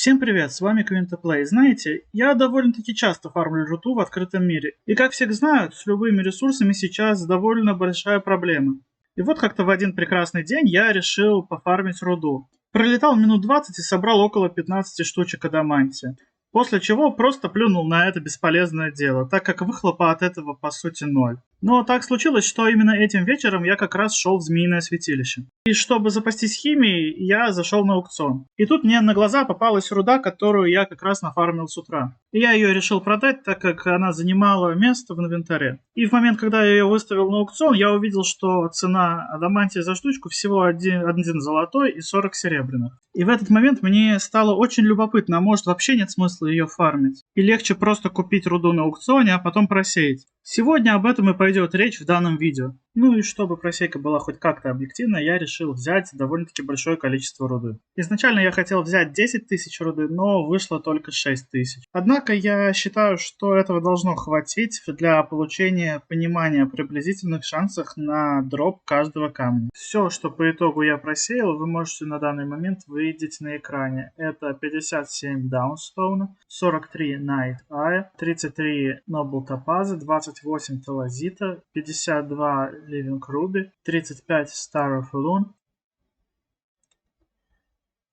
Всем привет, с вами QuintaPlay. Знаете, я довольно-таки часто фармлю руту в открытом мире. И как все знают, с любыми ресурсами сейчас довольно большая проблема. И вот как-то в один прекрасный день я решил пофармить руду. Пролетал минут 20 и собрал около 15 штучек адамантия. После чего просто плюнул на это бесполезное дело, так как выхлопа от этого по сути ноль. Но так случилось, что именно этим вечером я как раз шел в Змеиное святилище. И чтобы запастись химией, я зашел на аукцион. И тут мне на глаза попалась руда, которую я как раз нафармил с утра. И я ее решил продать, так как она занимала место в инвентаре. И в момент, когда я ее выставил на аукцион, я увидел, что цена адамантия за штучку всего 1 золотой и 40 серебряных. И в этот момент мне стало очень любопытно, а может вообще нет смысла ее фармить. И легче просто купить руду на аукционе, а потом просеять. Сегодня об этом и пойдет речь в данном видео. Ну и чтобы просейка была хоть как-то объективна, я решил взять довольно-таки большое количество руды. Изначально я хотел взять 10 тысяч руды, но вышло только 6 тысяч. Однако я считаю, что этого должно хватить для получения понимания о приблизительных шансах на дроп каждого камня. Все, что по итогу я просеял, вы можете на данный момент видеть на экране. Это 57 даунстоуна, 43 Night Eye, 33 Noble Topaz, 28 Талазита, 52 Living Ruby, 35 Star of Elune,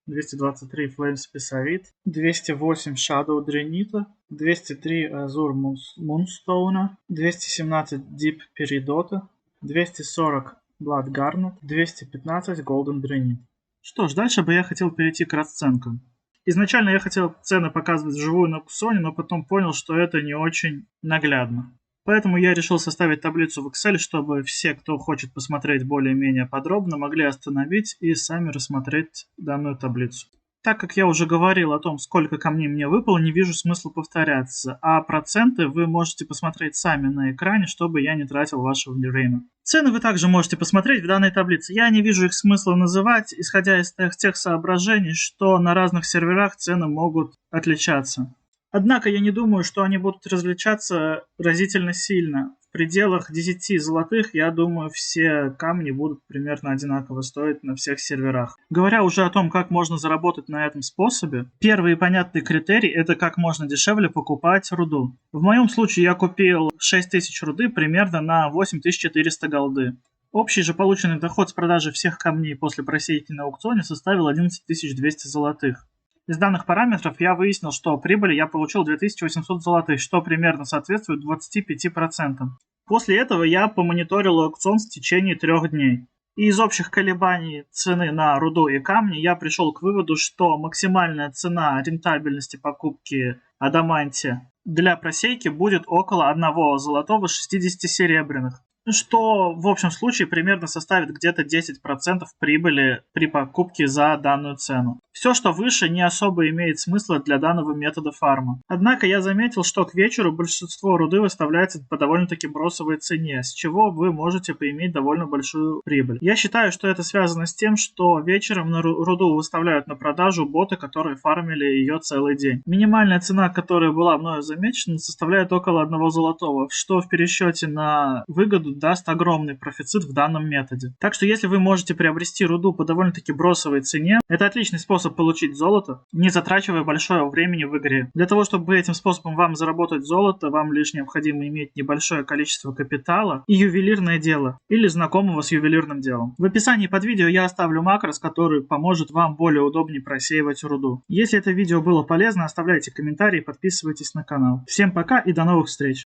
223 Flame Spessarite, 208 Shadow Drenita, 203 Azure Moonstone, 217 Deep Peridota, 240 Blood Garnet, 215 Golden Drenit. Что ж, дальше бы я хотел перейти к расценкам. Изначально я хотел цены показывать вживую на аукционе, но потом понял, что это не очень наглядно. Поэтому я решил составить таблицу в Excel, чтобы все, кто хочет посмотреть более-менее подробно, могли остановить и сами рассмотреть данную таблицу. Так как я уже говорил о том, сколько камней мне выпало, не вижу смысла повторяться, а проценты вы можете посмотреть сами на экране, чтобы я не тратил ваше время. Цены вы также можете посмотреть в данной таблице. Я не вижу их смысла называть, исходя из тех соображений, что на разных серверах цены могут отличаться. Однако я не думаю, что они будут различаться разительно сильно. В пределах 10 золотых, я думаю, все камни будут примерно одинаково стоить на всех серверах. Говоря уже о том, как можно заработать на этом способе, первый и понятный критерий – это как можно дешевле покупать руду. В моем случае я купил 6000 руды примерно на 8400 голды. Общий же полученный доход с продажи всех камней после просейки на аукционе составил 11200 золотых. Из данных параметров я выяснил, что прибыли я получил 2800 золотых, что примерно соответствует 25%. После этого я помониторил аукцион в течение 3 дней. И из общих колебаний цены на руду и камни я пришел к выводу, что максимальная цена рентабельности покупки адамантия для просейки будет около 1 золотого 60 серебряных. Что в общем случае примерно составит где-то 10% прибыли при покупке за данную цену. Все, что выше, не особо имеет смысла для данного метода фарма. Однако я заметил, что к вечеру большинство руды выставляется по довольно-таки бросовой цене, с чего вы можете поиметь довольно большую прибыль. Я считаю, что это связано с тем, что вечером на руду выставляют на продажу боты, которые фармили ее целый день. Минимальная цена, которая была мною замечена, составляет около 1 золотого, что в пересчете на выгоду даст огромный профицит в данном методе. Так что если вы можете приобрести руду по довольно-таки бросовой цене, это отличный способ получить золото, не затрачивая большое времени в игре. Для того, чтобы этим способом вам заработать золото, вам лишь необходимо иметь небольшое количество капитала и ювелирное дело, или знакомого с ювелирным делом. В описании под видео я оставлю макрос, который поможет вам более удобнее просеивать руду. Если это видео было полезно, оставляйте комментарии и подписывайтесь на канал. Всем пока и до новых встреч!